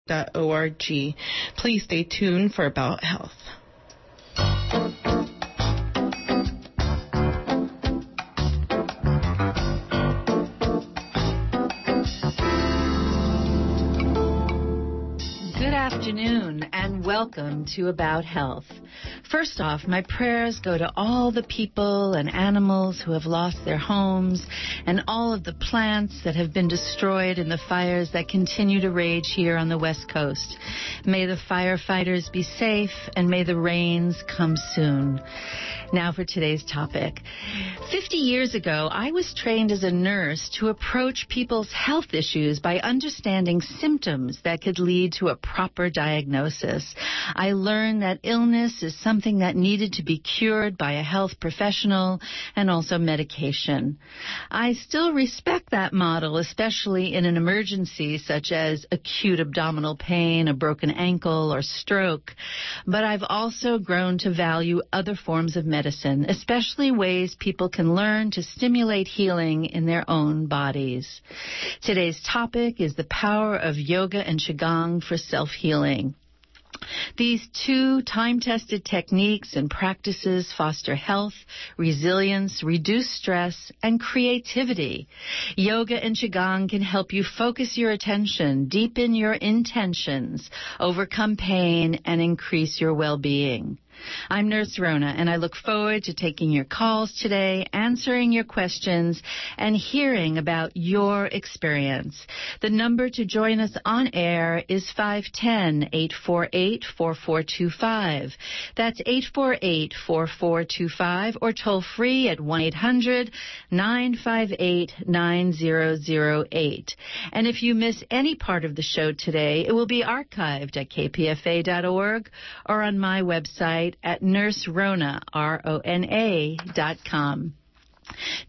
KPFA.org. Please stay tuned for About Health. Good afternoon and welcome to About Health. First off, my prayers go to all the people and animals who have lost their homes and all of the plants that have been destroyed in the fires that continue to rage here on the West Coast. May the firefighters be safe and may the rains come soon. Now for today's topic. 50 years ago, I was trained as a nurse to approach people's health issues by understanding symptoms that could lead to a proper diagnosis. I learned that illness is something that needed to be cured by a health professional and also medication. I still respect that model, especially in an emergency such as acute abdominal pain, a broken ankle, or stroke. But I've also grown to value other forms of medicine, especially ways people can learn to stimulate healing in their own bodies. Today's topic is the power of yoga and Cigong for self-healing. These two time-tested techniques and practices foster health, resilience, reduce stress, and creativity. Yoga and Cigong can help you focus your attention, deepen your intentions, overcome pain, and increase your well-being. I'm Nurse Rona, and I look forward to taking your calls today, answering your questions, and hearing about your experience. The number to join us on air is 510-848-4425. That's 848-4425, or toll free at 1-800-958-9008. And if you miss any part of the show today, it will be archived at kpfa.org or on my website at nurserona, RONA.com.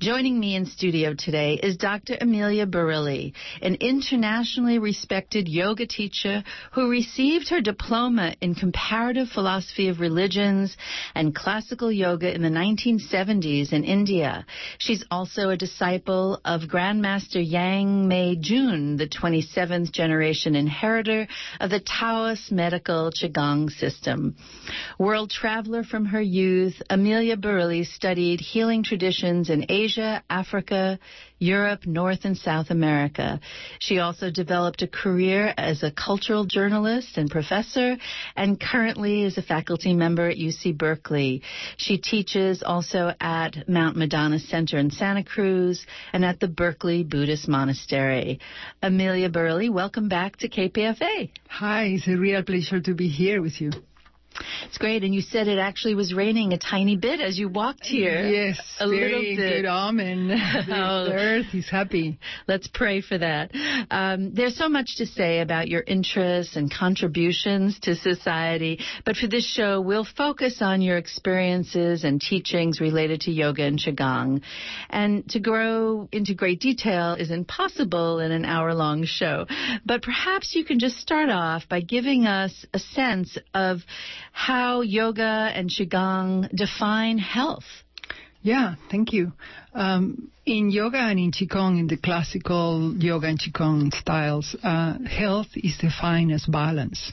Joining me in studio today is Dr. Amelia Barili, an internationally respected yoga teacher who received her diploma in comparative philosophy of religions and classical yoga in the 1970s in India. She's also a disciple of Grandmaster Yang Mei Jun, the 27th generation inheritor of the Taoist medical Qigong system. World traveler from her youth, Amelia Barili studied healing traditions in Asia, Africa, Europe, North and South America. She also developed a career as a cultural journalist and professor, and currently is a faculty member at UC Berkeley. She teaches also at Mount Madonna Center in Santa Cruz and at the Berkeley Buddhist Monastery. Amelia Barili, welcome back to KPFA. Hi, it's a real pleasure to be here with you. It's great, and you said it actually was raining a tiny bit as you walked here. Yes, a very little bit. Good omen. The earth is happy. Let's pray for that. There's so much to say about your interests and contributions to society, but for this show, we'll focus on your experiences and teachings related to yoga and Qigong. And to go into great detail is impossible in an hour-long show, but perhaps you can just start off by giving us a sense of how yoga and Qigong define health. Yeah, thank you. In yoga and in Qigong, in the classical yoga and Qigong styles, health is defined as balance.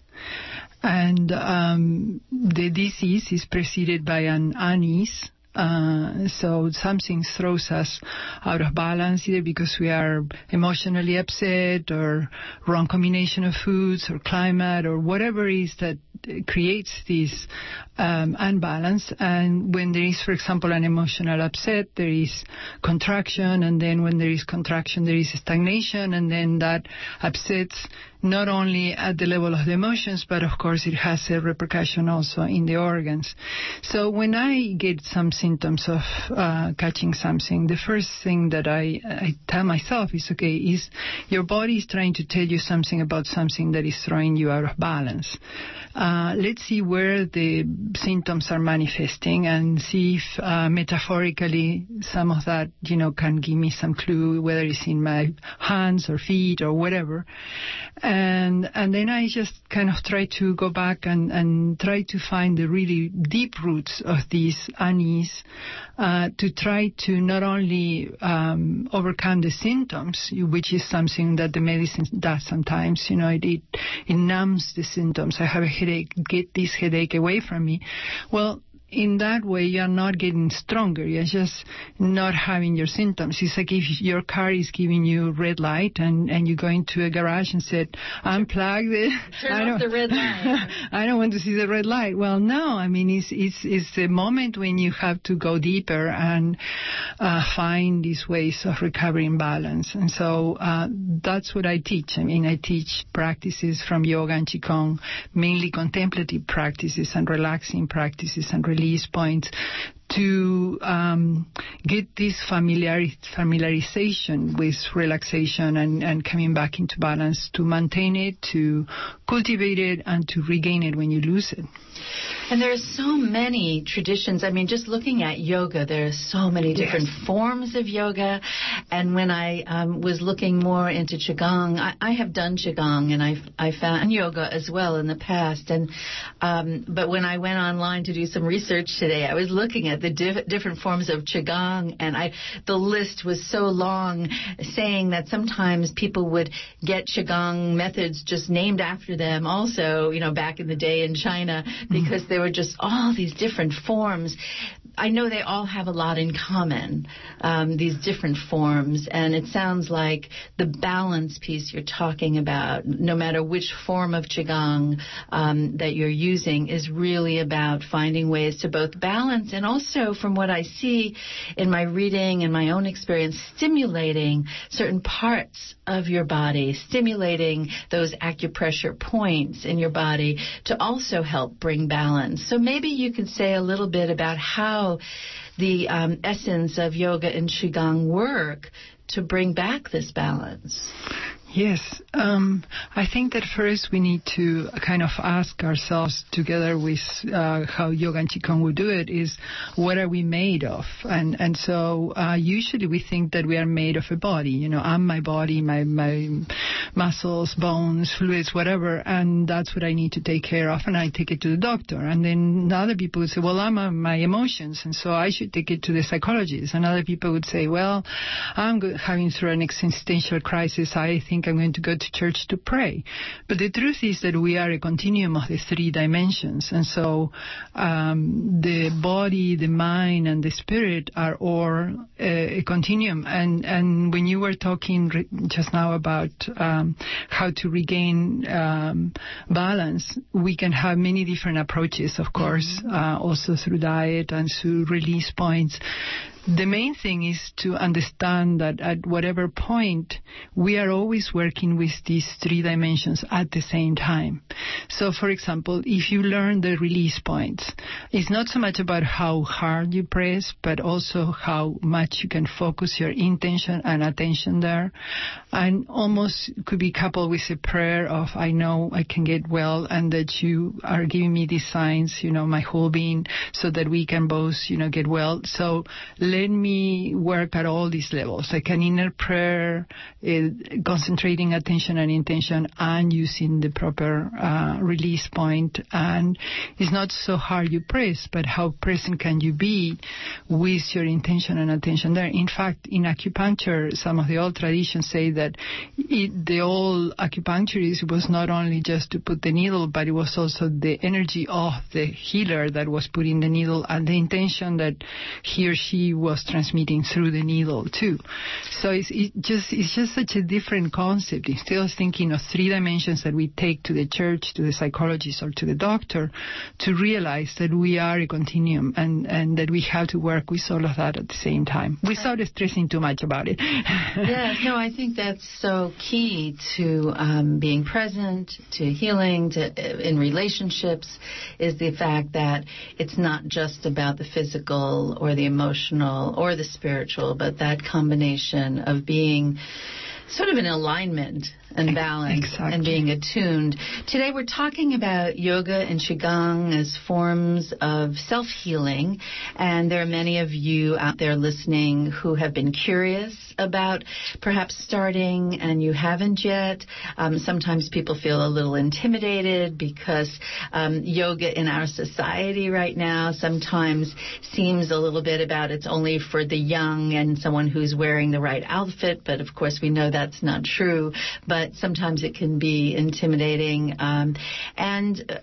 And the disease is preceded by an unease. So something throws us out of balance, either because we are emotionally upset or wrong combination of foods or climate or whatever it is that creates this unbalance. And when there is, for example, an emotional upset, there is contraction, and then when there is contraction, there is stagnation, and then that upsets not only at the level of the emotions, but of course it has a repercussion also in the organs. So when I get some symptoms of catching something, the first thing that I tell myself is, okay, is your body is trying to tell you something about something that is throwing you out of balance. Let's see where the symptoms are manifesting and see if metaphorically some of that, can give me some clue, whether it's in my hands or feet or whatever. And then I just kind of try to go back and try to find the really deep roots of this unease, to try to not only overcome the symptoms, which is something that the medicine does sometimes. It numbs the symptoms. I have a headache, get this headache away from me. Well, in that way, you're not getting stronger. You're just not having your symptoms. It's like if your car is giving you red light and you go into a garage and said, unplug it. Turn off the red light. I don't want to see the red light. Well, no. I mean, it's the moment when you have to go deeper and find these ways of recovering balance. And so that's what I teach. I mean, I teach practices from Yoga and Cigong, mainly contemplative practices and relaxing practices and release points, to get this familiarization with relaxation and coming back into balance, to maintain it, to cultivate it, and to regain it when you lose it. And there are so many traditions. I mean, just looking at yoga, there are so many different forms of yoga. And when I was looking more into Qigong, I have done Qigong, and I found yoga as well in the past. And but when I went online to do some research today, I was looking at the different forms of Qigong, and the list was so long, saying that sometimes people would get Qigong methods just named after them also, back in the day in China, because there were just all these different forms. I know they all have a lot in common, these different forms, and it sounds like the balance piece you're talking about, no matter which form of Qigong that you're using, is really about finding ways to both balance and also, from what I see in my reading and my own experience, stimulating certain parts of your body, stimulating those acupressure points in your body to also help bring balance. So maybe you could say a little bit about how the essence of yoga and Qigong work to bring back this balance. Yes. I think that first we need to kind of ask ourselves, together with how Yoga and Qigong will do it, is what are we made of? And so usually we think that we are made of a body. I'm my body, my muscles, bones, fluids, whatever, and that's what I need to take care of, and I take it to the doctor. And then other people would say, well, I'm my emotions, and so I should take it to the psychologist. And other people would say, well, I'm having through an existential crisis. I think I'm going to go to church to pray. But the truth is that we are a continuum of the three dimensions. And so the body, the mind, and the spirit are all a continuum. And when you were talking just now about how to regain balance, we can have many different approaches, of course, also through diet and through release points. The main thing is to understand that at whatever point, we are always working with these three dimensions at the same time. So, for example, if you learn the release points, it's not so much about how hard you press, but also how much you can focus your intention and attention there. And almost could be coupled with a prayer of, I know I can get well, and that you are giving me these signs, my whole being, so that we can both, get well. So let me work at all these levels, like an inner prayer, concentrating attention and intention, and using the proper release point. And it's not so hard you press, but how present can you be with your intention and attention there. In fact, in acupuncture, some of the old traditions say that the old acupuncturist was not only just to put the needle, but it was also the energy of the healer that was putting the needle and the intention that he or she was transmitting through the needle too. So it's just such a different concept. Instead of thinking of three dimensions that we take to the church, to the psychologist, or to the doctor, to realize that we are a continuum and that we have to work with all of that at the same time without stressing too much about it. Yes, no, I think that's so key to being present, to healing, in relationships, is the fact that it's not just about the physical or the emotional or the spiritual, but that combination of being sort of in alignment and balance. Exactly. And being attuned. Today we're talking about yoga and Qigong as forms of self-healing, and there are many of you out there listening who have been curious about perhaps starting and you haven't yet. Sometimes people feel a little intimidated because yoga in our society right now sometimes seems a little bit about it's only for the young and someone who's wearing the right outfit, but of course we know that's not true. But sometimes it can be intimidating. And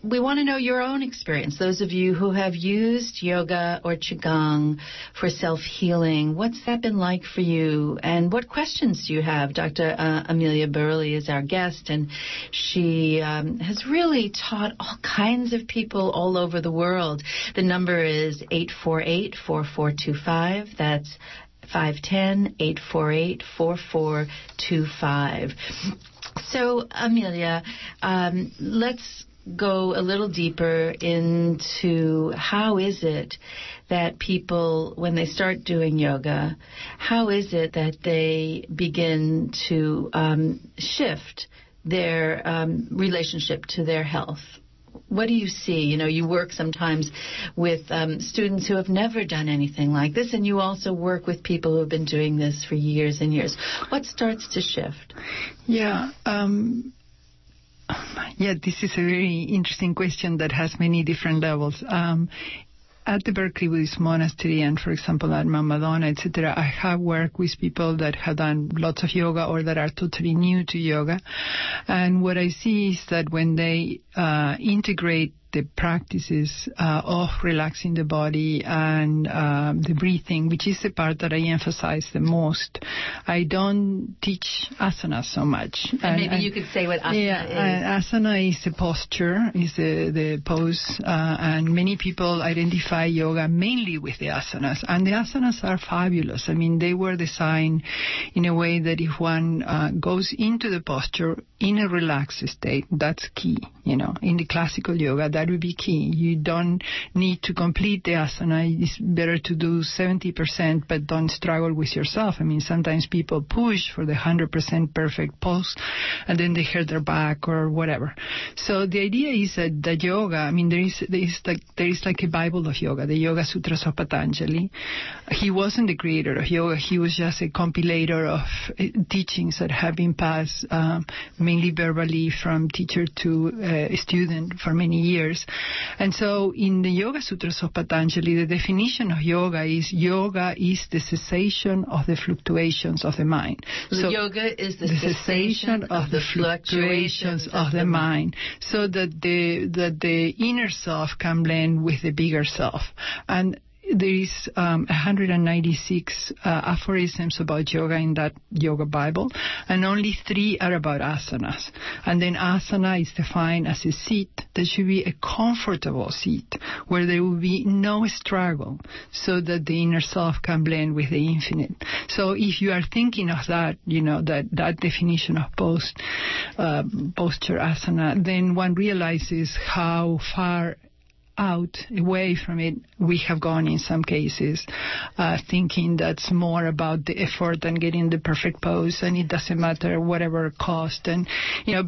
we want to know your own experience. Those of you who have used yoga or Qigong for self-healing, what's that been like for you? And what questions do you have? Dr. Amelia Barili is our guest, and she has really taught all kinds of people all over the world. The number is 848-4425. That's 510-848-4425. So, Amelia, let's go a little deeper into how is it that people, when they start doing yoga, how is it that they begin to shift their relationship to their health? What do you see? You know, you work sometimes with students who have never done anything like this, and you also work with people who have been doing this for years and years. What starts to shift? Yeah, this is a very interesting question that has many different levels. At the Berkeley Buddhist Monastery and, for example, at Mount Madonna, etc., I have worked with people that have done lots of yoga or that are totally new to yoga. And what I see is that when they integrate the practices of relaxing the body and the breathing, which is the part that I emphasize the most. I don't teach asana so much. And maybe you could say what asana is. Asana is the posture, is the pose, and many people identify yoga mainly with the asanas. And the asanas are fabulous. I mean, they were designed in a way that if one goes into the posture in a relaxed state, that's key. You know, in the classical yoga, that would be key. You don't need to complete the asana. It's better to do 70%, but don't struggle with yourself. I mean, sometimes people push for the 100% perfect pose, and then they hurt their back or whatever. So the idea is that yoga, I mean, there is like a Bible of yoga, the Yoga Sutras of Patanjali. He wasn't the creator of yoga. He was just a compilator of teachings that have been passed mainly verbally from teacher to student for many years. And so in the Yoga Sutras of Patanjali, the definition of yoga is the cessation of the fluctuations of the mind. So yoga is the cessation of the fluctuations of the mind, so that the inner self can blend with the bigger self. And there is 196 aphorisms about yoga in that yoga Bible, and only 3 are about asanas. And then asana is defined as a seat that should be a comfortable seat where there will be no struggle, so that the inner self can blend with the infinite. So if you are thinking of that, you know, that definition of posture asana, then one realizes how far away from it we have gone in some cases, thinking that's more about the effort and getting the perfect pose, and it doesn't matter whatever cost, and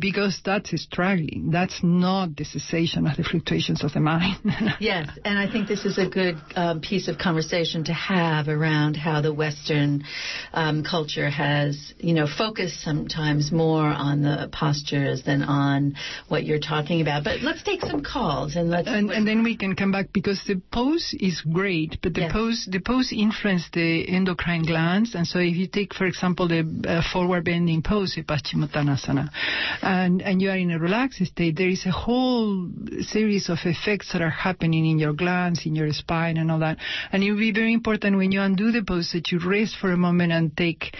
because that's struggling. That's not the cessation of the fluctuations of the mind. Yes, and I think this is a good piece of conversation to have around how the Western culture has focused sometimes more on the postures than on what you're talking about. But let's take some calls and then we can come back, because the pose is great, but the pose influences the endocrine glands. And so if you take, for example, the forward bending pose, the Paschimottanasana, and you are in a relaxed state, there is a whole series of effects that are happening in your glands, in your spine, and all that. And it will be very important when you undo the pose that you rest for a moment and take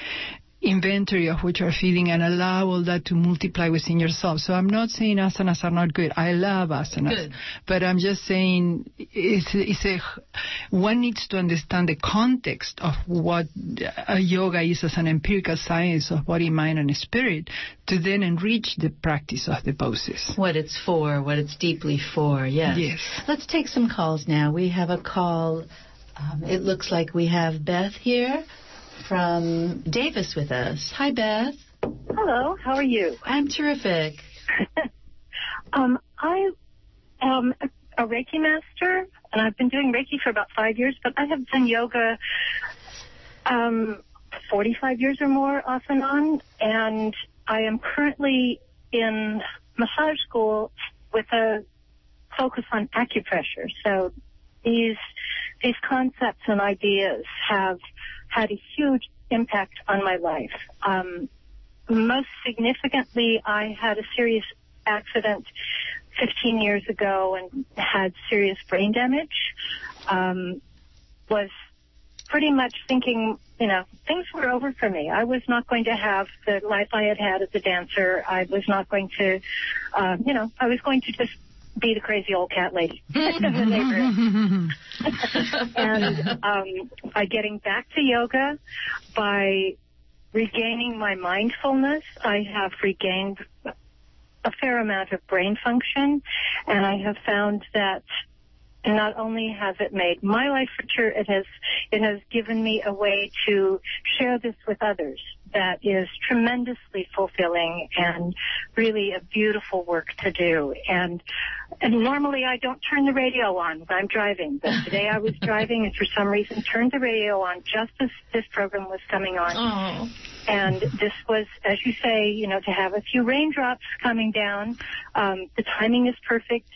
inventory of what you're feeling and allow all that to multiply within yourself. So I'm not saying asanas are not good. I love asanas. Good. But I'm just saying one needs to understand the context of what yoga is as an empirical science of body, mind, and spirit to then enrich the practice of the poses. What it's for, what it's deeply for, yes. Yes. Let's take some calls now. We have a call. It looks like we have Beth here from Davis with us. Hi, Beth. Hello, how are you? I'm terrific. I am a Reiki master, and I've been doing Reiki for about 5 years, but I have done yoga 45 years or more off and on, and I am currently in massage school with a focus on acupressure. So these concepts and ideas have had a huge impact on my life. Most significantly, I had a serious accident 15 years ago and had serious brain damage. Was pretty much thinking, things were over for me. I was not going to have the life I had had as a dancer. I was not going to, I was going to just be the crazy old cat lady in the neighborhood. And by getting back to yoga, by regaining my mindfulness, I have regained a fair amount of brain function, and I have found that not only has it made my life richer, it has given me a way to share this with others that is tremendously fulfilling and really a beautiful work to do. And normally I don't turn the radio on when I'm driving, but today I was driving and for some reason turned the radio on just as this program was coming on. Oh. And this was, as you say, to have a few raindrops coming down. The timing is perfect,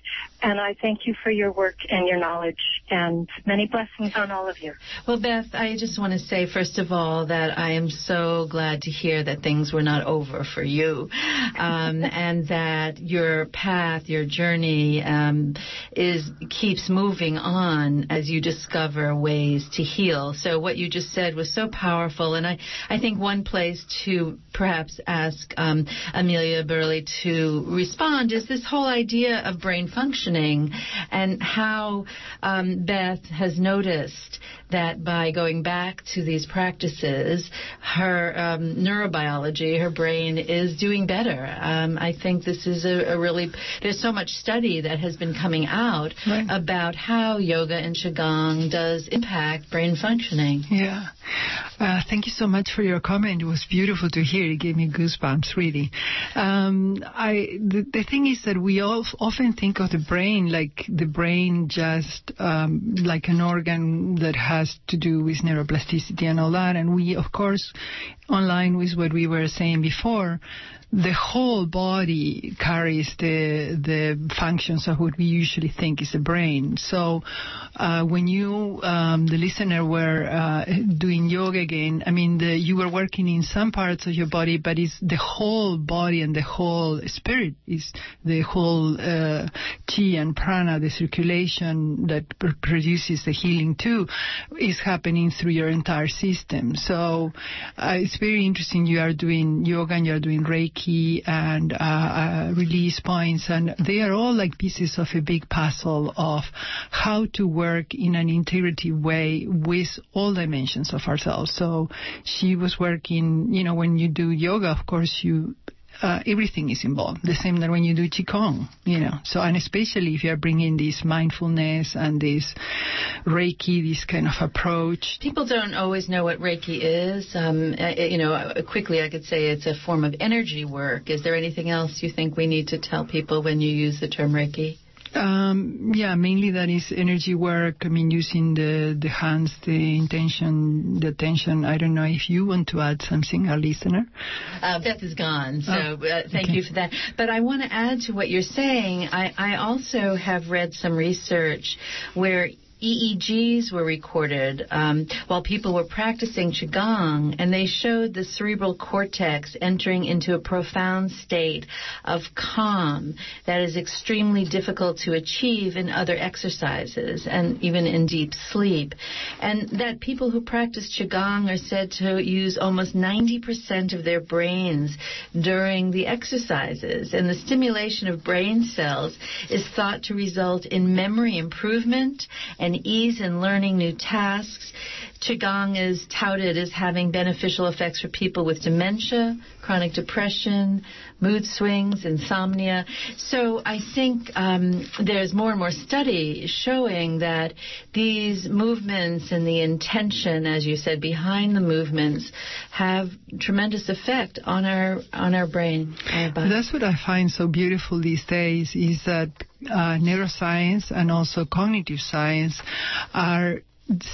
and I thank you for your work and your knowledge, and many blessings on all of you. Well, Beth, I just want to say, first of all, that I am so glad to hear that things were not over for you, and that your path, your journey keeps moving on as you discover ways to heal. So what you just said was so powerful, and I think one place to perhaps ask Amelia Barili to respond is this whole idea of brain functioning and how Beth has noticed that by going back to these practices, her neurobiology, her brain is doing better. I think this is a really, there's so much study that has been coming out about how yoga and Qigong does impact brain functioning. Yeah. Thank you so much for your comment. It was beautiful to hear. It gave me goosebumps, really. The thing is that we all often think of the brain like the brain just like an organ that has to do with neuroplasticity and all that. And we, of course, online with what we were saying before, the whole body carries the functions of what we usually think is the brain. So when you, the listener, were doing yoga again, I mean, you were working in some parts of your body, but it's the whole body and the whole spirit, is the whole chi and prana, the circulation that produces the healing too, is happening through your entire system. So it's very interesting. You are doing yoga and you are doing Reiki and release points, and they are all like pieces of a big puzzle of how to work in an integrative way with all dimensions of ourselves. So she was working, when you do yoga, of course, everything is involved. The same that when you do Qigong, So, and especially if you are bringing this mindfulness and this Reiki, this kind of approach. People don't always know what Reiki is. Quickly I could say it's a form of energy work. Is there anything else you think we need to tell people when you use the term Reiki? Mainly that is energy work. I mean, using the hands, the intention, the attention. I don't know if you want to add something, our listener. Beth is gone, so thank you for that. But I want to add to what you're saying. I also have read some research where EEGs were recorded while people were practicing Qigong, and they showed the cerebral cortex entering into a profound state of calm that is extremely difficult to achieve in other exercises and even in deep sleep. And that people who practice Qigong are said to use almost 90% of their brains during the exercises. And the stimulation of brain cells is thought to result in memory improvement and and ease in learning new tasks. Qigong is touted as having beneficial effects for people with dementia, chronic depression, mood swings, insomnia. So I think there's more and more study showing that these movements and the intention, as you said, behind the movements have tremendous effect on our brain, our body. That's what I find so beautiful these days, is that neuroscience and also cognitive science are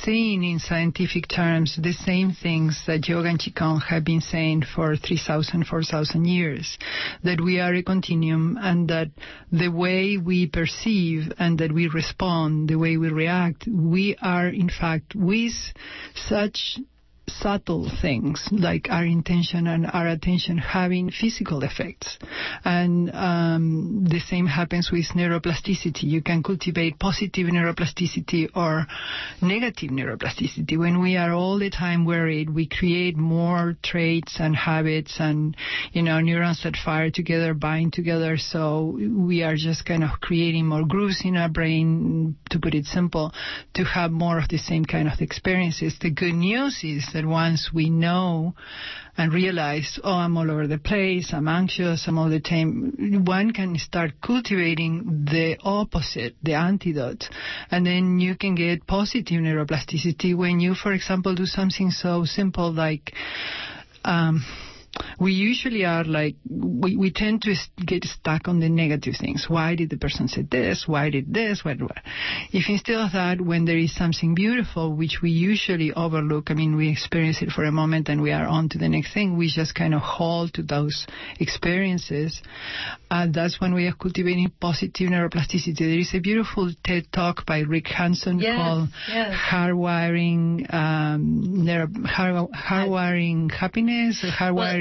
saying in scientific terms the same things that Yoga and Cigong have been saying for 3,000, 4,000 years, that we are a continuum, and that the way we perceive and that we respond, the way we react, we are in fact with such subtle things like our intention and our attention having physical effects. And the same happens with neuroplasticity. You can cultivate positive neuroplasticity or negative neuroplasticity. When we are all the time worried, we create more traits and habits and, neurons that fire together, bind together. So we are just kind of creating more grooves in our brain, to put it simple, to have more of the same kind of experiences. The good news is that once we know and realize, I'm all over the place, I'm anxious, I'm all the time, one can start cultivating the opposite, the antidote. And then you can get positive neuroplasticity when you, for example, do something so simple like we usually are like, we tend to get stuck on the negative things. Why did the person say this? Why did this? What? If instead of that, when there is something beautiful, which we usually overlook, we experience it for a moment and we are on to the next thing, we just kind of hold to those experiences. That's when we are cultivating positive neuroplasticity. There is a beautiful TED Talk by Rick Hanson called Hardwiring Happiness,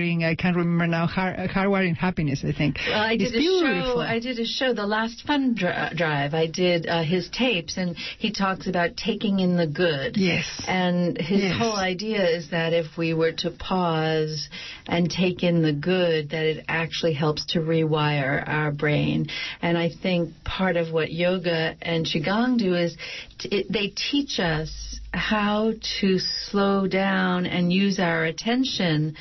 I can't remember now. Hardwiring Happiness, I think. Well, I did a show, The Last Fun Drive. I did his tapes, and he talks about taking in the good. Yes. And his whole idea is that if we were to pause and take in the good, that it actually helps to rewire our brain. And I think part of what yoga and Qigong do is they teach us how to slow down and use our attention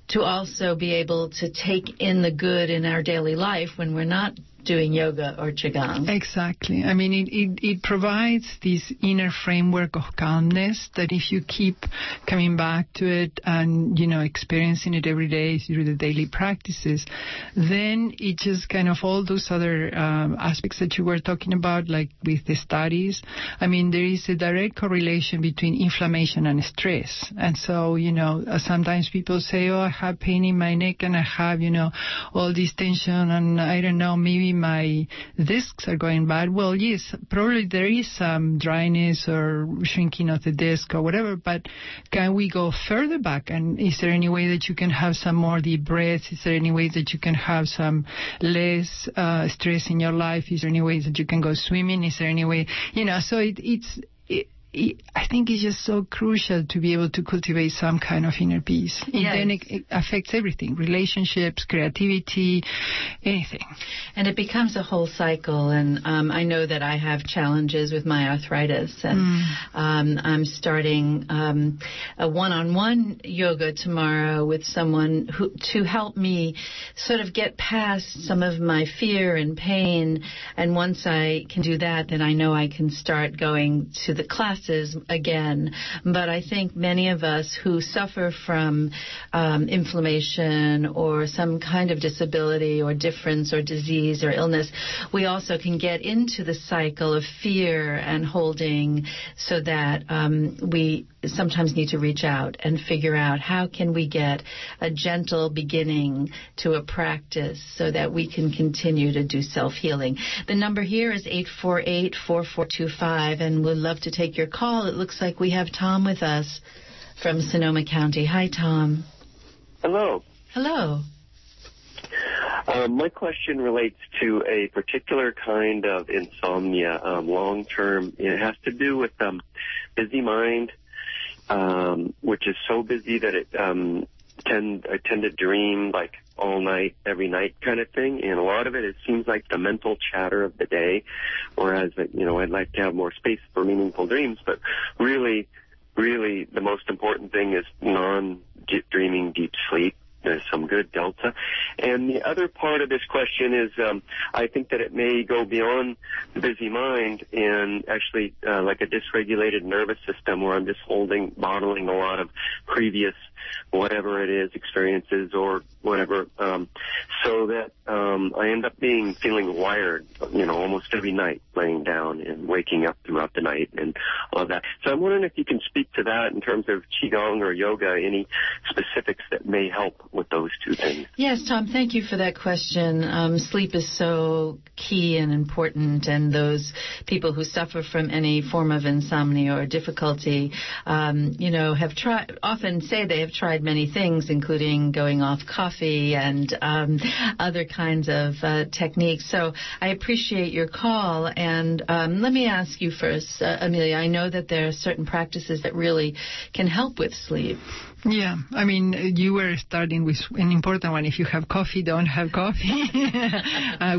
to also be able to take in the good in our daily life when we're not doing yoga or Qigong. Exactly. It provides this inner framework of calmness that if you keep coming back to it and, experiencing it every day through the daily practices, then it just kind of all those other aspects that you were talking about, like with the studies. There is a direct correlation between inflammation and stress. And so, sometimes people say, I have pain in my neck and I have, all this tension and I don't know, maybe my discs are going bad. Well, yes, probably there is some dryness or shrinking of the disc or whatever, but can we go further back? And is there any way that you can have some more deep breaths? Is there any way that you can have some less stress in your life? Is there any way that you can go swimming? Is there any way, so I think it's just so crucial to be able to cultivate some kind of inner peace. And then it affects everything, relationships, creativity, anything. And it becomes a whole cycle. And I know that I have challenges with my arthritis. And I'm starting a one-on-one yoga tomorrow with someone to help me sort of get past some of my fear and pain. And once I can do that, then I know I can start going to the classes again. But I think many of us who suffer from inflammation or some kind of disability or difference or disease or illness, we also can get into the cycle of fear and holding, so that we sometimes need to reach out and figure out how can we get a gentle beginning to a practice so that we can continue to do self-healing. The number here is 848-4425, and we'd love to take your call. It looks like we have Tom with us from Sonoma County. Hi, Tom. Hello. Hello. My question relates to a particular kind of insomnia, long-term. It has to do with busy mind, which is so busy that I tend to dream like all night, every night kind of thing. And a lot of it seems like the mental chatter of the day, whereas, I'd like to have more space for meaningful dreams. But really, the most important thing is non-dreaming deep sleep. There's some good delta. And the other part of this question is I think that it may go beyond the busy mind and actually like a dysregulated nervous system where I'm just bottling a lot of previous whatever it is, experiences or whatever, so that I end up feeling wired, almost every night, laying down and waking up throughout the night and all of that. So I'm wondering if you can speak to that in terms of Qigong or yoga, any specifics that may help with those two things. Yes, Tom, thank you for that question. Sleep is so key and important, and those people who suffer from any form of insomnia or difficulty, often say they have tried many things, including going off coffee and other kinds of techniques. So I appreciate your call, and let me ask you first, Amelia, I know that there are certain practices that really can help with sleep. Yeah, I mean, you were starting with an important one. If you have coffee, don't have coffee.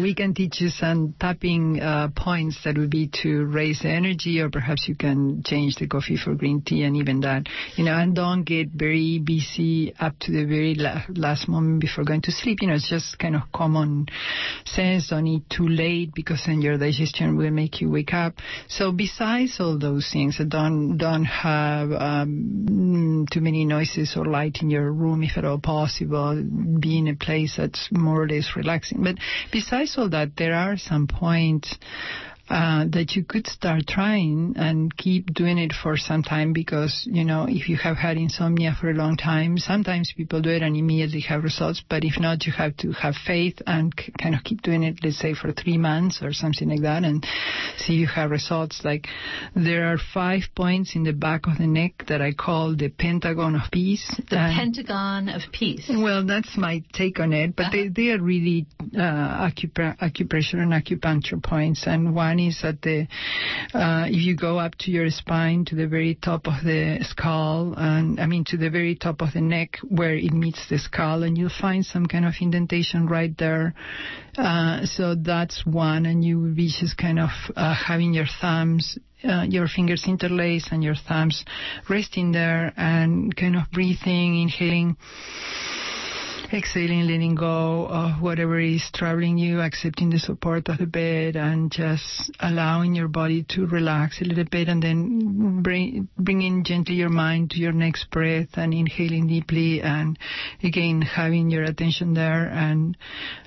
We can teach you some tapping points that would be to raise the energy, or perhaps you can change the coffee for green tea, and even that, and don't get very busy up to the very last moment before going to sleep. It's just kind of common sense. Don't eat too late because then your digestion will make you wake up. So besides all those things, don't have too many noises or light in your room if at all possible. Be in a place that's more or less relaxing. But besides all that, there are some points that you could start trying and keep doing it for some time, because, if you have had insomnia for a long time, sometimes people do it and immediately have results, but if not, you have to have faith and kind of keep doing it, let's say for 3 months or something like that, and see you have results. Like, there are 5 points in the back of the neck that I call the Pentagon of Peace. The Pentagon of Peace. Well, that's my take on it, but they are really acupressure and acupuncture points, and one is at if you go up to your spine to the very top of the skull, to the very top of the neck where it meets the skull, and you'll find some kind of indentation right there. So that's one, and you will be just kind of having your thumbs, your fingers interlaced and your thumbs resting there, and kind of breathing, inhaling, exhaling, letting go of whatever is troubling you, accepting the support of the bed, and just allowing your body to relax a little bit, and then bringing gently your mind to your next breath and inhaling deeply, and again having your attention there. And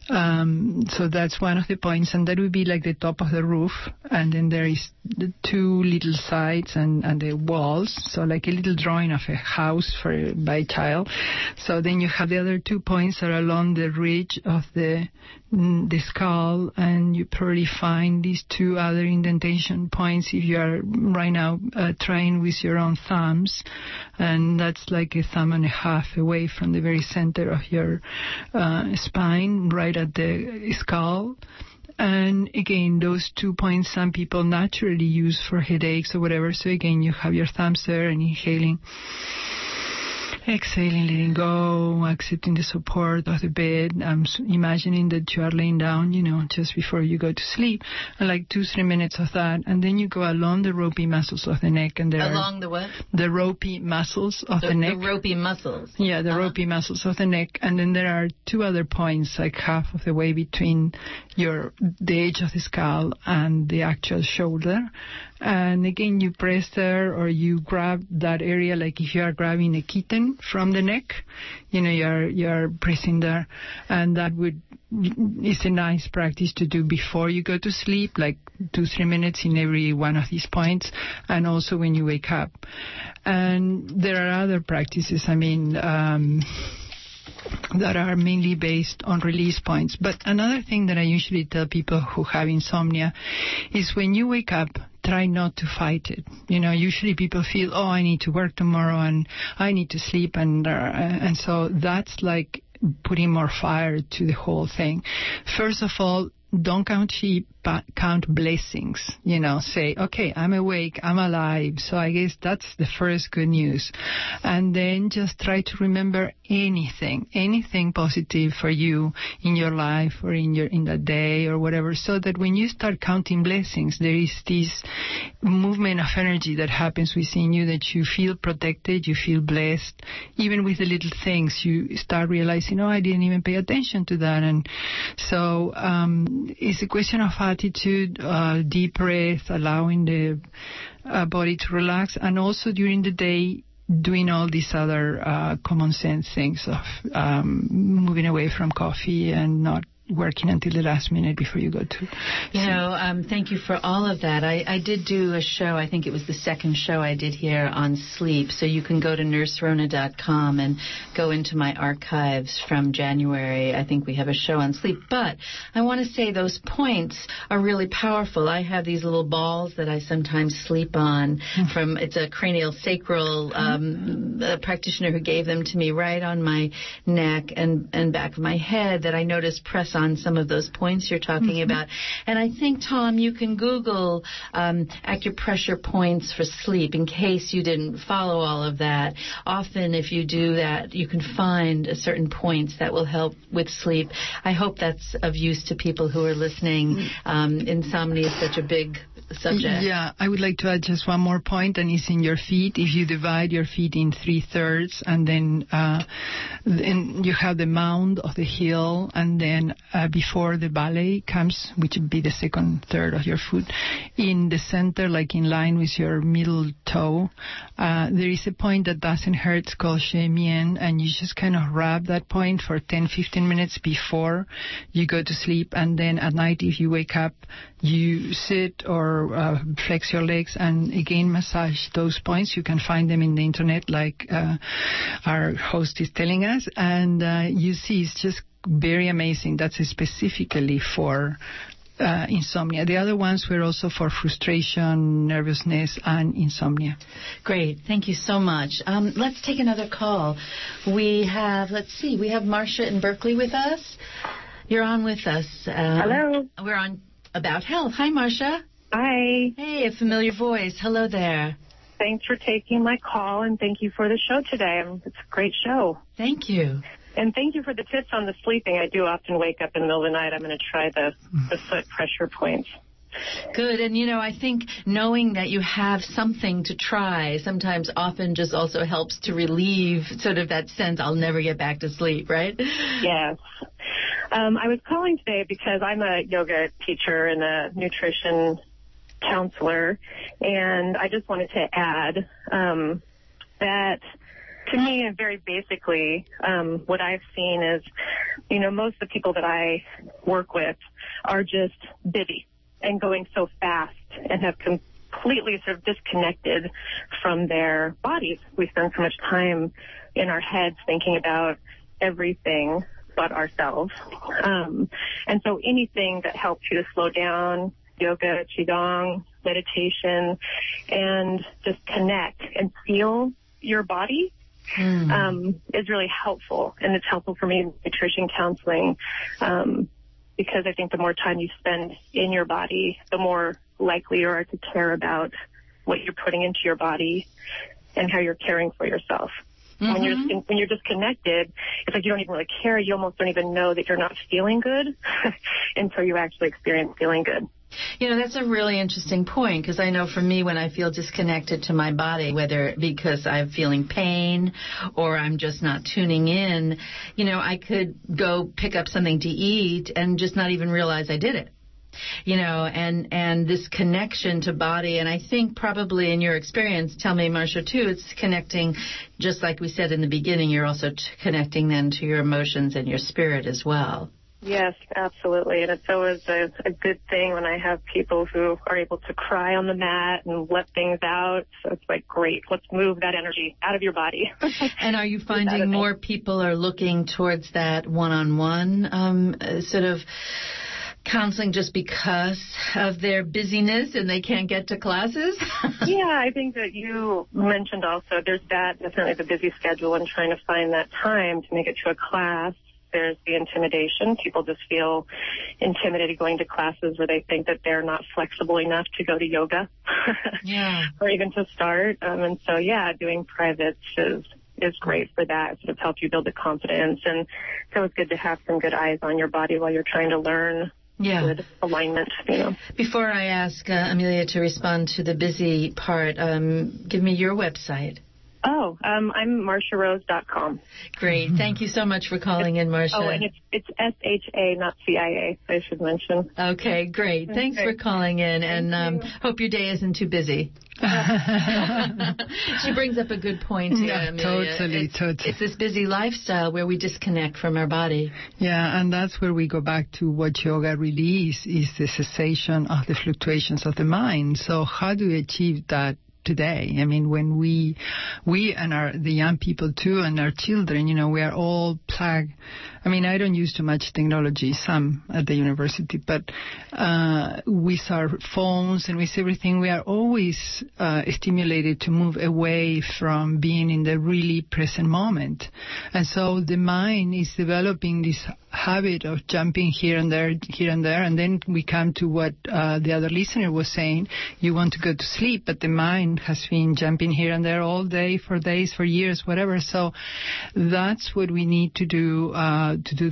so that's one of the points, and that would be like the top of the roof, and then there is the two little sides and the walls, so like a little drawing of a house by a child. So then you have the other 2 points that are along the ridge of the skull, and you probably find these 2 other indentation points if you are right now trying with your own thumbs, and that's like a thumb and a half away from the very center of your spine, right at the skull. And again, those 2 points some people naturally use for headaches or whatever. So again, you have your thumbs there, and inhaling, exhaling, letting go, accepting the support of the bed. I'm imagining that you are laying down, just before you go to sleep, and like 2-3 minutes of that, and then you go along the ropey muscles of the neck, and along the what? The ropey muscles of the neck. The ropey muscles. Yeah, the ropey muscles of the neck, and then there are 2 other points, like half of the way between the edge of the skull and the actual shoulder. And again, you press there, or you grab that area, like if you are grabbing a kitten from the neck, you're pressing there, and that is a nice practice to do before you go to sleep, like 2-3 minutes in every one of these points, and also when you wake up. And there are other practices, that are mainly based on release points. But another thing that I usually tell people who have insomnia is when you wake up, try not to fight it. Usually people feel, I need to work tomorrow and I need to sleep, and so that's like putting more fire to the whole thing. First of all, don't count sheep, but count blessings. Say, okay, I'm awake, I'm alive. So I guess that's the first good news. And then just try to remember anything positive for you in your life or in that day or whatever, so that when you start counting blessings, there is this movement of energy that happens within you, that you feel protected, you feel blessed. Even with the little things, you start realizing, I didn't even pay attention to that. And so it's a question of attitude, deep breath, allowing the body to relax, and also during the day doing all these other common sense things of moving away from coffee and not working until the last minute before you go to sleep. Thank you for all of that. I did do a show, I think it was the second show I did here on sleep, so you can go to nurserona.com and go into my archives from January. I think we have a show on sleep, but I want to say those points are really powerful. I have these little balls that I sometimes sleep on it's a cranial sacral practitioner who gave them to me right on my neck and back of my head that I noticed press on some of those points you're talking about. And I think, Tom, you can Google acupressure points for sleep in case you didn't follow all of that. Often if you do that, you can find certain points that will help with sleep. I hope that's of use to people who are listening. Insomnia is such a big subject. Yeah, I would like to add just one more point, and it's in your feet. If you divide your feet in 3/3, and then you have the mound of the heel, and then before the ballet comes, which would be the second third of your foot, in the center, like in line with your middle toe, there is a point that doesn't hurt. It's called Xie Mian, and you just kind of rub that point for 10-15 minutes before you go to sleep, and then at night, if you wake up, you sit or flex your legs and again massage those points. You can find them in the internet, like our host is telling us, and you see it's just very amazing. That's specifically for insomnia. The other ones were also for frustration, nervousness, and insomnia. Great. Thank you so much. Let's take another call. We have Marcia in Berkeley with us. You're on with us. Hello. We're on About Health. Hi, Marcia. Hi. Hey, a familiar voice. Hello there. Thanks for taking my call, and thank you for the show today. It's a great show. Thank you. And thank you for the tips on the sleeping. I do often wake up in the middle of the night. I'm going to try the foot pressure points. Good. And, I think knowing that you have something to try sometimes often just also helps to relieve sort of that sense, I'll never get back to sleep, right? Yes. I was calling today because I'm a yoga teacher and a nutrition counselor, and I just wanted to add that to me, very basically, what I've seen is, most of the people that I work with are just busy and going so fast and have completely sort of disconnected from their bodies. We spend so much time in our heads thinking about everything but ourselves. And so anything that helps you to slow down, yoga, Qigong, meditation, and just connect and feel your body is really helpful. And it's helpful for me in nutrition counseling because I think the more time you spend in your body, the more likely you are to care about what you're putting into your body and how you're caring for yourself. When you're disconnected, it's like you don't even really care. You almost don't even know that you're not feeling good until you actually experience feeling good. That's a really interesting point, because I know for me, when I feel disconnected to my body, whether because I'm feeling pain or I'm just not tuning in, I could go pick up something to eat and just not even realize I did it. And this connection to body, and I think probably in your experience, tell me, Marcia, too, it's connecting, just like we said in the beginning, you're also connecting then to your emotions and your spirit as well. Yes, absolutely. And it's always a good thing when I have people who are able to cry on the mat and let things out. So it's like, great, let's move that energy out of your body. And are you finding more people are looking towards that one-on-one sort of counseling just because of their busyness and they can't get to classes? Yeah, I think that you mentioned also there's that, definitely the busy schedule and trying to find that time to make it to a class. there's the intimidation. People just feel intimidated going to classes where they think that they're not flexible enough to go to yoga or even to start. And so, doing privates is great for that. It sort of helps you build the confidence. And so it's good to have some good eyes on your body while you're trying to learn good alignment. Before I ask Amelia to respond to the busy part, give me your website. Oh, I'm MarciaRose.com. Great. Thank you so much for calling in, Marcia. Oh, and it's SHA, not CIA, I should mention. Okay, great. Thanks for calling in, and hope your day isn't too busy. She brings up a good point here, Amelia. Totally. It's this busy lifestyle where we disconnect from our body. Yeah, and that's where we go back to what yoga really is the cessation of the fluctuations of the mind. So how do we achieve that today? I mean, when we and the young people too, and our children, we are all plugged. I mean, I don't use too much technology, some at the university, but with our phones and with everything, we are always stimulated to move away from being in the really present moment. And so the mind is developing this habit of jumping here and there, and then we come to what the other listener was saying. You want to go to sleep, but the mind has been jumping here and there all day, for days, for years, whatever. So that's what we need to do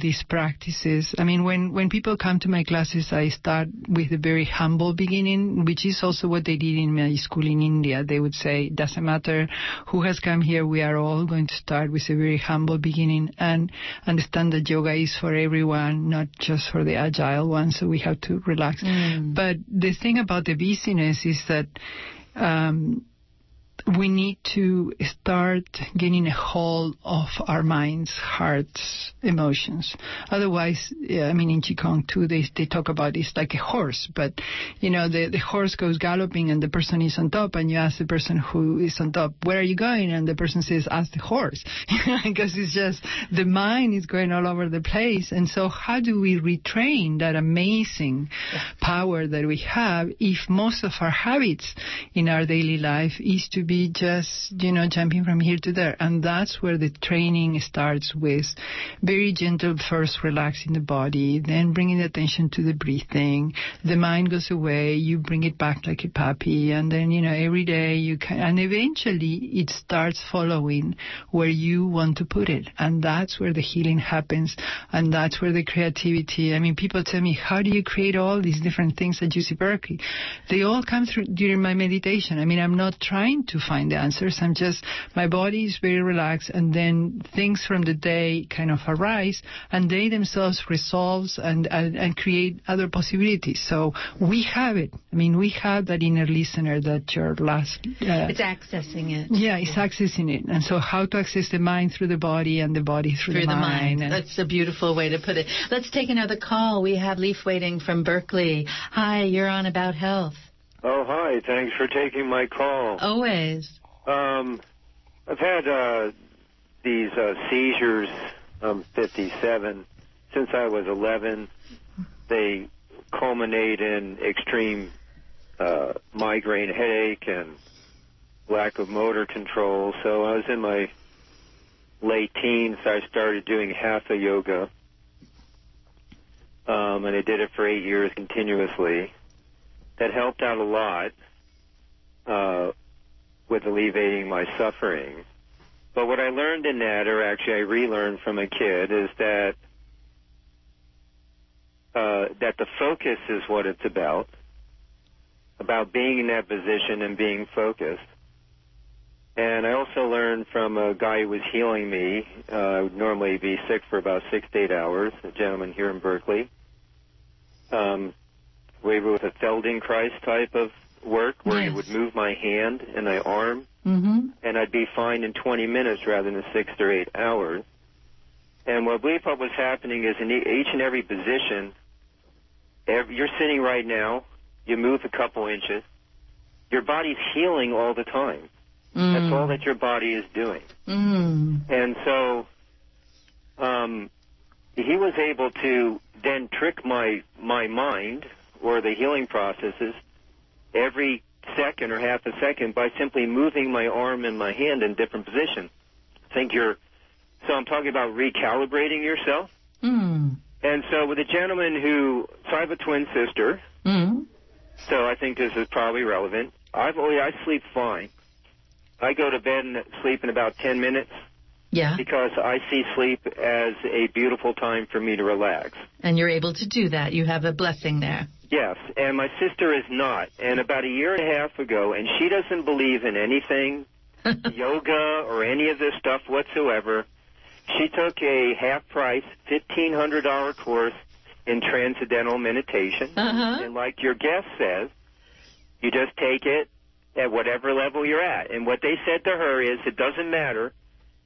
these practices. I mean, when people come to my classes, I start with a very humble beginning, which is also what they did in my school in India. They would say, it doesn't matter who has come here, we are all going to start with a very humble beginning and understand that yoga is for everyone, not just for the agile ones, so we have to relax. But the thing about the busyness is that we need to start getting a hold of our minds, hearts, emotions. Otherwise, I mean, in Qigong too, they talk about it's like a horse, but, the horse goes galloping and the person is on top, and you ask the person who is on top, where are you going? And the person says, ask the horse, because it's just the mind is going all over the place. And so how do we retrain that amazing power that we have if most of our habits in our daily life is to be just, jumping from here to there? And that's where the training starts, with very gentle, first relaxing the body, then bringing the attention to the breathing. The mind goes away, you bring it back like a puppy, and then, every day you can, and eventually it starts following where you want to put it. And that's where the healing happens, and that's where the creativity. I mean, people tell me, how do you create all these different things at UC Berkeley? They all come through during my meditation. I mean, I'm not trying to find the answers. I'm just, my body is very relaxed, and then things from the day kind of arise, and they themselves resolves and create other possibilities. So we have it. I mean, we have that inner listener that your last... it's accessing it. Yeah, it's accessing it. And so how to access the mind through the body, and the body through the mind. That's a beautiful way to put it. Let's take another call. We have Leaf waiting from Berkeley. Hi, you're on About Health. Oh, hi. Thanks for taking my call. Always. I've had these seizures. I'm 57. Since I was 11, they culminate in extreme migraine headache and lack of motor control. So I was in my late teens. I started doing hatha yoga, and I did it for 8 years continuously. That helped out a lot with alleviating my suffering. But what I learned in that, or actually I relearned from a kid, is that the focus is what it's about being in that position and being focused. And I also learned from a guy who was healing me. I would normally be sick for about 6 to 8 hours, a gentleman here in Berkeley. With a Feldenkrais type of work, where he would move my hand and my arm, and I'd be fine in 20 minutes rather than 6 or 8 hours. And what I believe what was happening is in each and every position, you're sitting right now, you move a couple inches, your body's healing all the time. That's all that your body is doing. And so he was able to then trick my mind, or the healing processes, every second or half a second by simply moving my arm and my hand in different positions. So I'm talking about recalibrating yourself. And so with a gentleman so I have a twin sister, so I think this is probably relevant. I sleep fine. I go to bed and sleep in about 10 minutes. Yeah. Because I see sleep as a beautiful time for me to relax. And you're able to do that. You have a blessing there. Yes, and my sister is not. And about a year and a half ago, and she doesn't believe in anything, yoga or any of this stuff whatsoever, she took a half-price, $1,500 course in transcendental meditation. And like your guest says, you just take it at whatever level you're at. And what they said to her is, it doesn't matter.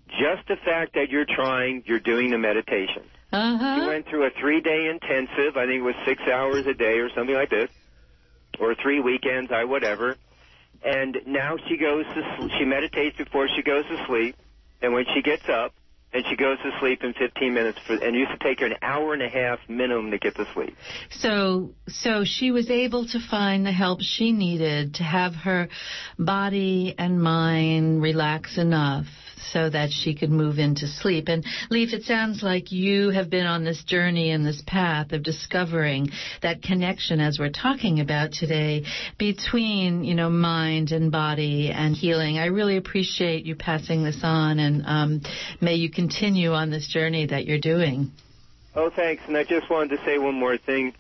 Just the fact that you're doing the meditation. She went through a 3-day intensive. I think it was 6 hours a day or something like this, or 3 weekends, whatever. And now she meditates before she goes to sleep, and when she gets up, and she goes to sleep in 15 minutes, and it used to take her an hour and a half minimum to get to sleep. So she was able to find the help she needed to have her body and mind relax enough so that she could move into sleep. And Leif, it sounds like you have been on this journey and this path of discovering that connection, as we're talking about today, between, mind and body and healing. I really appreciate you passing this on, and may you continue on this journey that you're doing. Oh, thanks. And I just wanted to say one more thing,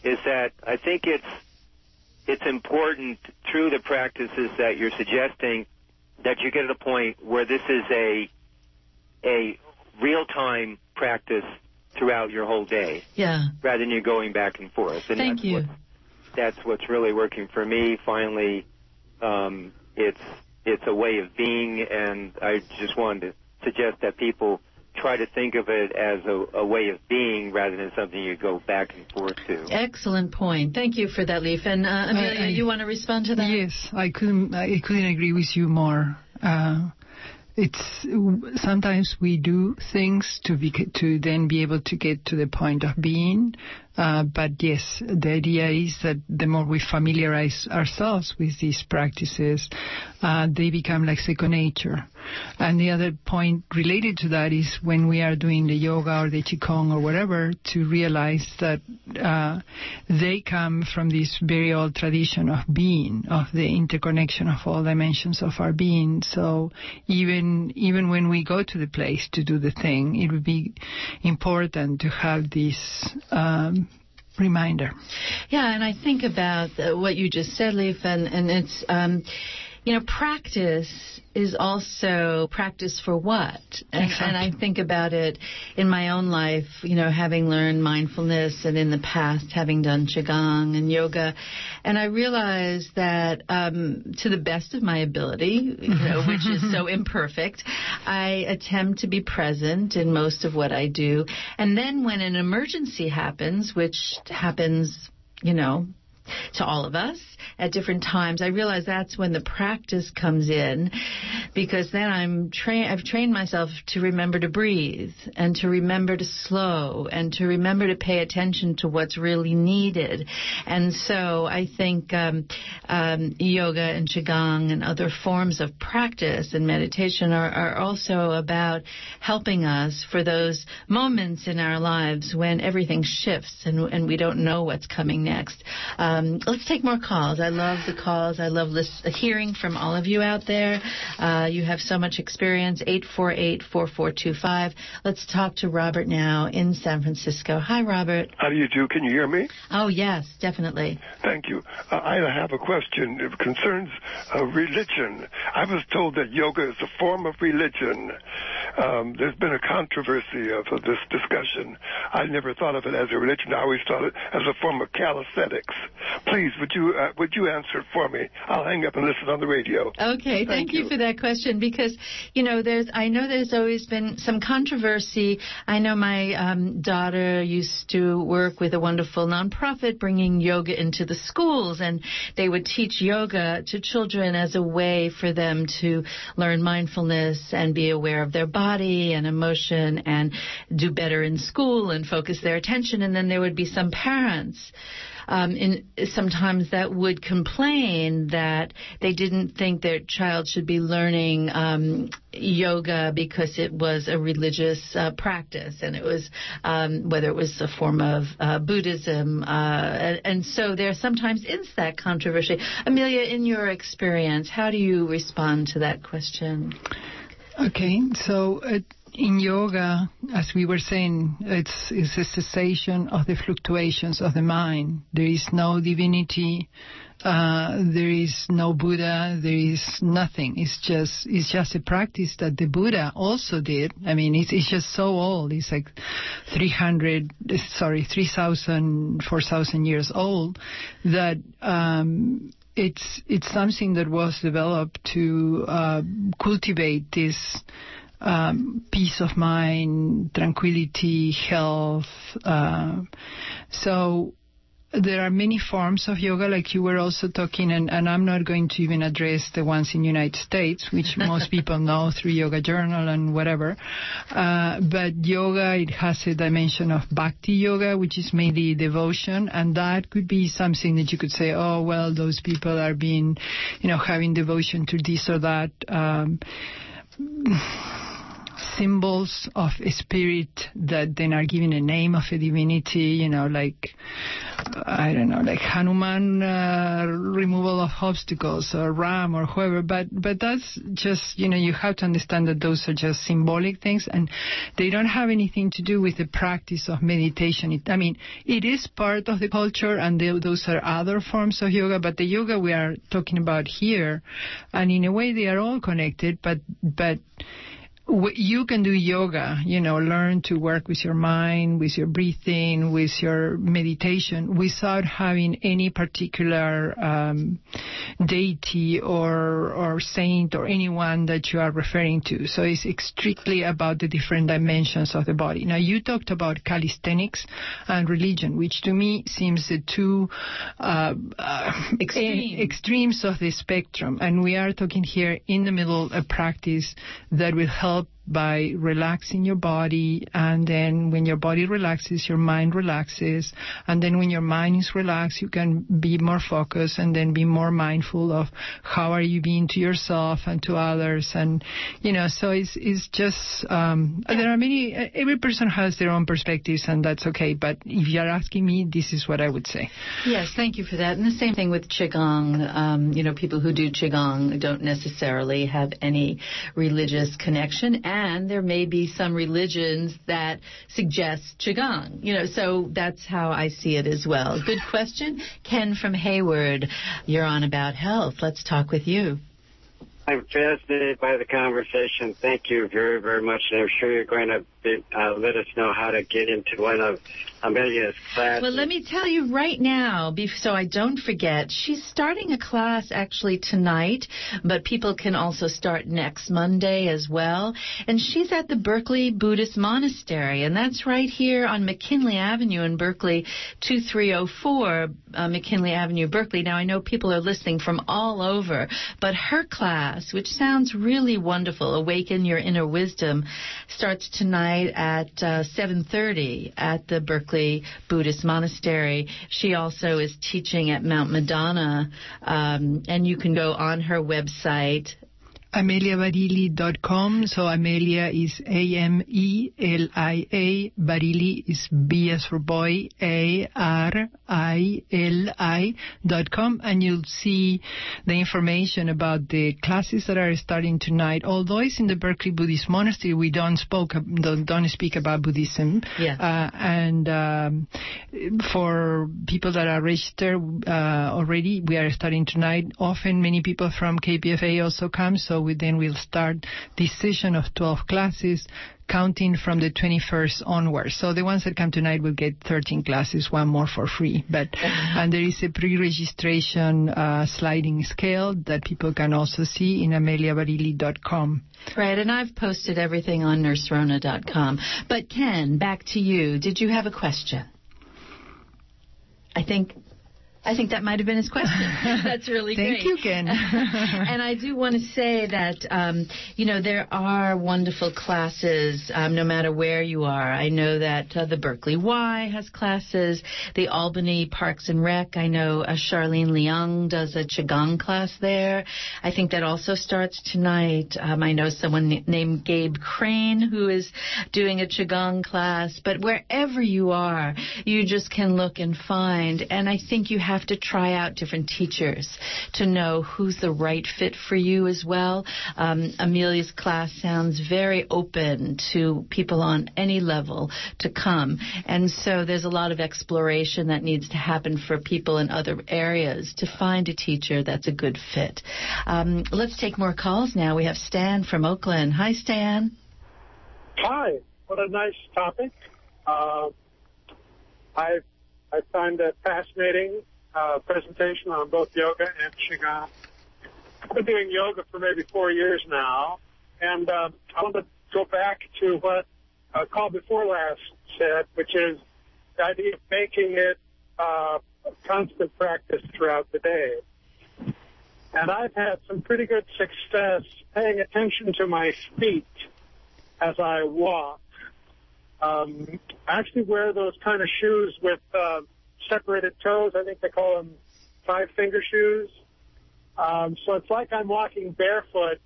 is that I think it's important through the practices that you're suggesting that you get to the point where this is a real-time practice throughout your whole day. Yeah. Rather than you going back and forth. And Thank you. That's what's really working for me. Finally, it's a way of being, and I just wanted to suggest that people try to think of it as a way of being rather than something you go back and forth to. Excellent point. Thank you for that, Leif. And Amelia, you want to respond to that? Yes, I couldn't agree with you more. It's sometimes we do things to then be able to get to the point of being. But yes, the idea is that the more we familiarize ourselves with these practices, they become like second nature. And the other point related to that is when we are doing the yoga or the Qigong or whatever, to realize that they come from this very old tradition of being, of the interconnection of all dimensions of our being. So even when we go to the place to do the thing, it would be important to have this reminder. Yeah, and I think about what you just said, Leif, and it's, practice is also practice for what? And I think about it in my own life, having learned mindfulness and in the past having done Qigong and yoga. And I realized that to the best of my ability, which is so imperfect, I attempt to be present in most of what I do. And then when an emergency happens, which happens, to all of us at different times, I realize that's when the practice comes in, because then I've trained myself to remember to breathe and to remember to slow and to remember to pay attention to what's really needed. And so I think yoga and Qigong and other forms of practice and meditation are also about helping us for those moments in our lives when everything shifts and we don't know what's coming next. Let's take more calls. I love the calls. I love hearing from all of you out there. You have so much experience. 848-4425. Let's talk to Robert now in San Francisco. Hi, Robert. How do you do? Can you hear me? Oh, yes, definitely. Thank you. I have a question. It concerns religion. I was told that yoga is a form of religion. There's been a controversy of this discussion. I never thought of it as a religion. I always thought it as a form of calisthenics. Please, would you answer it for me? I'll hang up and listen on the radio. Okay, thank you for that question, because I know there's always been some controversy. I know my daughter used to work with a wonderful nonprofit bringing yoga into the schools, and they would teach yoga to children as a way for them to learn mindfulness and be aware of their body and emotion and do better in school and focus their attention. And then there would be some parents sometimes that would complain that they didn't think their child should be learning yoga because it was a religious practice, and it was whether it was a form of Buddhism, and so there sometimes is that controversy. Amelia, in your experience, how do you respond to that question? Okay, so in yoga, as we were saying, it's a cessation of the fluctuations of the mind. There is no divinity, there is no Buddha, there is nothing. It's just a practice that the Buddha also did. I mean, it's just so old. It's like 3,000, 4,000 years old, that it's something that was developed to cultivate this peace of mind, tranquility, health. So there are many forms of yoga, like you were also talking, and I'm not going to even address the ones in the United States, which most people know through Yoga Journal and whatever. But yoga, it has a dimension of bhakti yoga, which is mainly devotion, and that could be something that you could say, oh, well, those people are being, having devotion to this or that. Symbols of a spirit that then are given a name of a divinity, like Hanuman, removal of obstacles, or Ram, or whoever. But that's just, you have to understand that those are just symbolic things, and they don't have anything to do with the practice of meditation. It is part of the culture, and those are other forms of yoga, but the yoga we are talking about here, and in a way they are all connected, but you can do yoga, learn to work with your mind, with your breathing, with your meditation, without having any particular deity or saint or anyone that you are referring to. So it's strictly about the different dimensions of the body. Now, you talked about calisthenics and religion, which to me seems the two extremes of the spectrum. And we are talking here in the middle, a practice that will help by relaxing your body, and then when your body relaxes, your mind relaxes, and then when your mind is relaxed, you can be more focused and then be more mindful of how are you being to yourself and to others. And so it's just there are many, every person has their own perspectives, and that's okay, but if you're asking me, this is what I would say. Yes, thank you for that. And the same thing with Qigong. People who do Qigong don't necessarily have any religious connection, and there may be some religions that suggest Qigong, so that's how I see it as well. Good question. Ken from Hayward, you're on About Health. Let's talk with you. I'm fascinated by the conversation. Thank you very, very much. And I'm sure you're going to let us know how to get into one of Amelia's classes. Well, let me tell you right now, so I don't forget, she's starting a class actually tonight, but people can also start next Monday as well. And she's at the Berkeley Buddhist Monastery, and that's right here on McKinley Avenue in Berkeley, 2304 McKinley Avenue, Berkeley. Now, I know people are listening from all over, but her class, which sounds really wonderful, Awaken Your Inner Wisdom, starts tonight at 7:30 at the Berkeley Buddhist Monastery. She also is teaching at Mount Madonna, and you can go on her website, AmeliaBarili.com. So Amelia is Amelia. Barili is B as for boy, ARILI.com. And you'll see the information about the classes that are starting tonight. Although it's in the Berkeley Buddhist Monastery, we don't speak about Buddhism. Yes. And for people that are registered already, we are starting tonight. Often many people from KPFA also come, so we'll start this session of 12 classes, counting from the 21st onwards. So the ones that come tonight will get 13 classes, one more for free. And there is a pre-registration sliding scale that people can also see in AmeliaBarili.com. Right, and I've posted everything on NurseRona.com. But Ken, back to you. Did you have a question? I think I think that might have been his question. That's really great. Thank you, Ken. And I do want to say that, there are wonderful classes no matter where you are. I know that the Berkeley Y has classes, the Albany Parks and Rec. I know Charlene Leung does a Qigong class there. I think that also starts tonight. I know someone named Gabe Crane who is doing a Qigong class. But wherever you are, you just can look and find. And I think you have to try out different teachers to know who's the right fit for you as well. Amelia's class sounds very open to people on any level to come. And so there's a lot of exploration that needs to happen for people in other areas to find a teacher that's a good fit. Let's take more calls now. We have Stan from Oakland. Hi, Stan. Hi. What a nice topic. I find a fascinating presentation on both yoga and Qigong. I've been doing yoga for maybe 4 years now, and I want to go back to what a call before last said, which is the idea of making it constant practice throughout the day. And I've had some pretty good success paying attention to my feet as I walk. I actually wear those kind of shoes with separated toes. I think they call them 5-finger shoes. So it's like I'm walking barefoot,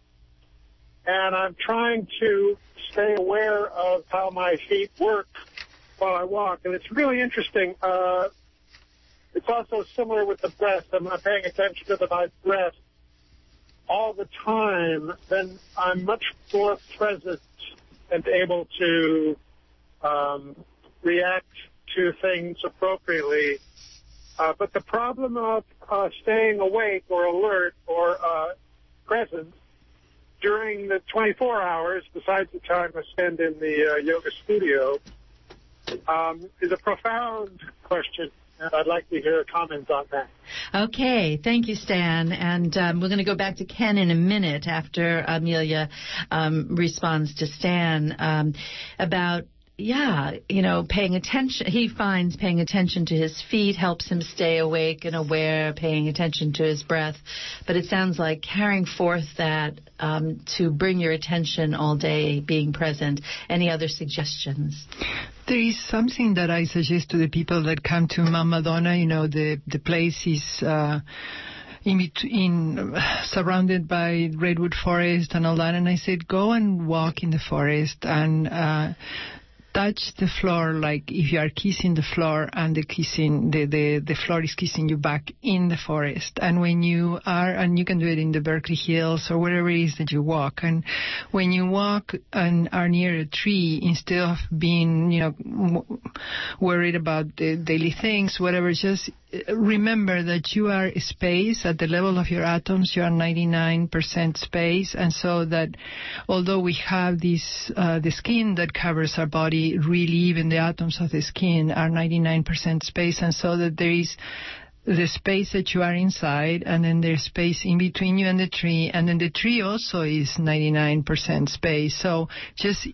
and I'm trying to stay aware of how my feet work while I walk. And it's really interesting. It's also similar with the breath. I'm not paying attention to my breath all the time. Then I'm much more present and able to react to things appropriately. But the problem of staying awake or alert or present during the 24 hours, besides the time I spend in the yoga studio, is a profound question. And I'd like to hear a comment on that. Okay. Thank you, Stan. And we're going to go back to Ken in a minute after Amelia responds to Stan about paying attention. He finds paying attention to his feet helps him stay awake and aware, paying attention to his breath. But it sounds like carrying forth that to bring your attention all day, being present. Any other suggestions? There is something that I suggest to the people that come to Mama Donna. The place is in between, surrounded by redwood forest and all that. And I said, go and walk in the forest and touch the floor like if you are kissing the floor and the floor is kissing you back in the forest. And when you are, and you can do it in the Berkeley Hills or wherever it is that you walk, and when you walk and are near a tree, instead of being, worried about the daily things, whatever, just remember that you are space at the level of your atoms. You are 99% space, and so that although we have this the skin that covers our body, really even the atoms of the skin are 99% space, and so that there is the space that you are inside, and then there's space in between you and the tree, and then the tree also is 99% space. So just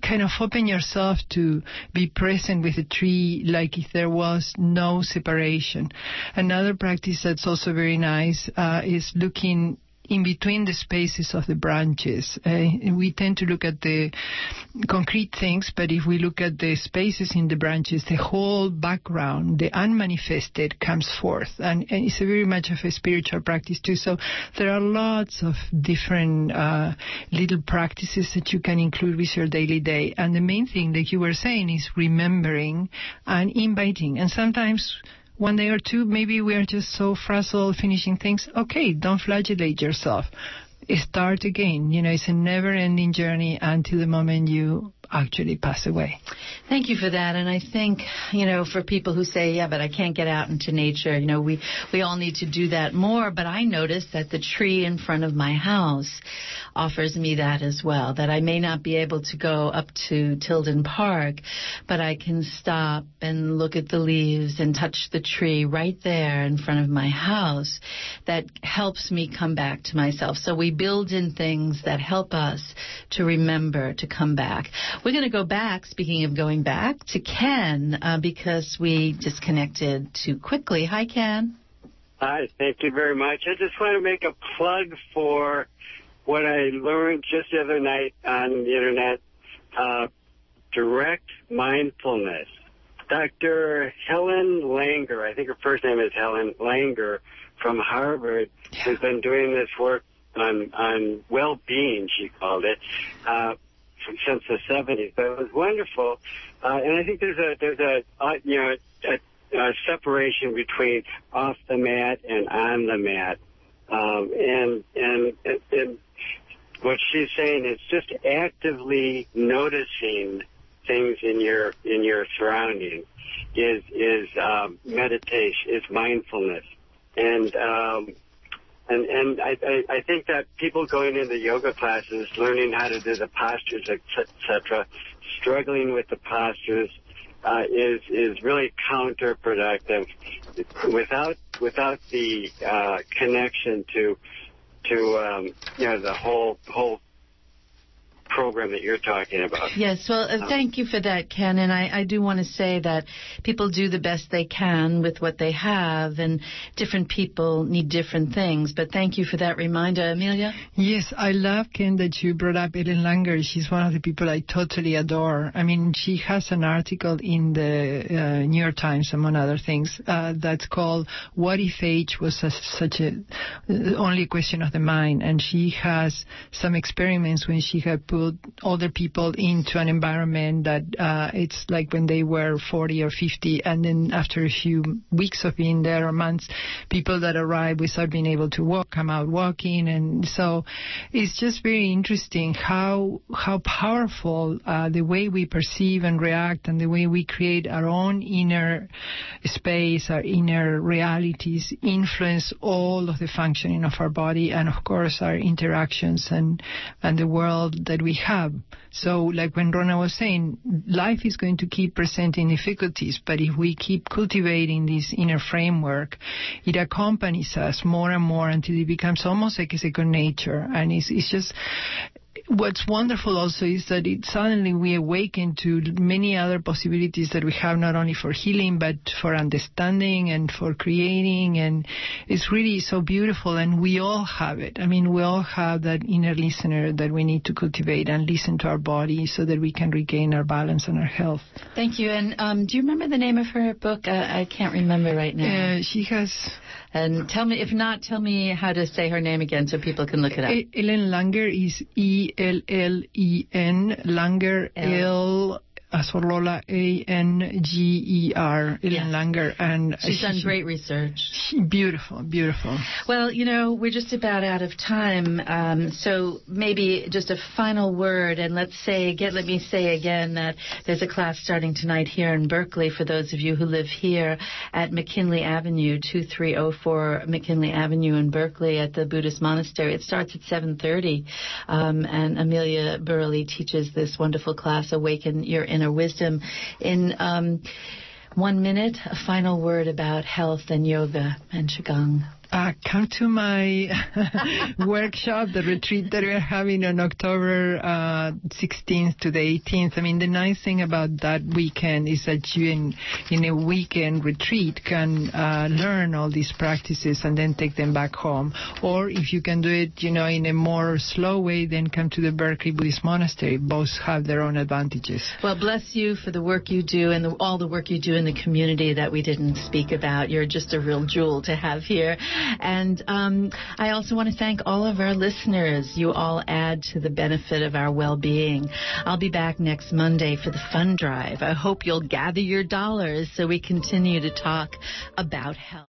kind of open yourself to be present with the tree like if there was no separation. Another practice that's also very nice is looking in between the spaces of the branches. We tend to look at the concrete things, but if we look at the spaces in the branches, the whole background, the unmanifested, comes forth. And it's a very much of a spiritual practice too. So there are lots of different little practices that you can include with your daily day. And the main thing that you were saying is remembering and inviting. And sometimes one day or two, maybe we are just so frazzled finishing things. Okay, don't flagellate yourself. Start again. It's a never-ending journey until the moment you actually pass away. Thank you for that. And I think, for people who say, yeah, but I can't get out into nature, we all need to do that more. But I noticed that the tree in front of my house offers me that as well, that I may not be able to go up to Tilden Park, but I can stop and look at the leaves and touch the tree right there in front of my house. That helps me come back to myself. So we build in things that help us to remember to come back. We're going to go back, speaking of going back, to Ken because we disconnected too quickly. Hi, Ken. Hi, thank you very much. I just want to make a plug for what I learned just the other night on the Internet, direct mindfulness. Dr. Helen Langer, I think her first name is Helen Langer, from Harvard, who's been doing this work on well-being, she called it, since the 70s. But it was wonderful, and I think there's a separation between off the mat and on the mat, and what she's saying is just actively noticing things in your surroundings is meditation, is mindfulness, and I think that people going into yoga classes, learning how to do the postures, etc., struggling with the postures, is really counterproductive. Without the connection to the whole program that you're talking about. Yes, well, thank you for that, Ken. And I do want to say that people do the best they can with what they have, and different people need different things. But thank you for that reminder, Amelia. Yes, I love, Ken, that you brought up Ellen Langer. She's one of the people I totally adore. I mean, she has an article in the New York Times, among other things, that's called "What If Age Was Only a Question of the Mind?" And she has some experiments when she had put older people into an environment that it's like when they were 40 or 50, and then after a few weeks of being there or months, people that arrive without being able to walk come out walking. And so it's just very interesting how powerful the way we perceive and react and the way we create our own inner space, our inner realities, influence all of the functioning of our body and, of course, our interactions and the world that we have. So like when Rona was saying, life is going to keep presenting difficulties, but if we keep cultivating this inner framework, it accompanies us more and more until it becomes almost like a second nature. And it's just... What's wonderful also is that suddenly we awaken to many other possibilities that we have, not only for healing, but for understanding and for creating. And it's really so beautiful, and we all have it. I mean, we all have that inner listener that we need to cultivate and listen to our body so that we can regain our balance and our health. Thank you. And do you remember the name of her book? I can't remember right now. She has... And tell me, if not, tell me how to say her name again so people can look it up. Ellen Langer is ELLEN, Langer, L... Lola, ANGER, Ellen Langer. And she's done great research. Beautiful, beautiful. Well, we're just about out of time, so maybe just a final word, and let me say again that there's a class starting tonight here in Berkeley for those of you who live here at McKinley Avenue, 2304 McKinley Avenue in Berkeley at the Buddhist Monastery. It starts at 7:30, and Amelia Barili teaches this wonderful class, Awaken Your Inner Wisdom. In 1 minute, a final word about health and yoga and Qigong. Come to my workshop, the retreat that we're having on October 16th to the 18th. I mean, the nice thing about that weekend is that you, in a weekend retreat, can learn all these practices and then take them back home. Or if you can do it, in a more slow way, then come to the Berkeley Buddhist Monastery. Both have their own advantages. Well, bless you for the work you do and all the work you do in the community that we didn't speak about. You're just a real jewel to have here. And I also want to thank all of our listeners. You all add to the benefit of our well-being. I'll be back next Monday for the fund drive. I hope you'll gather your dollars so we continue to talk about health.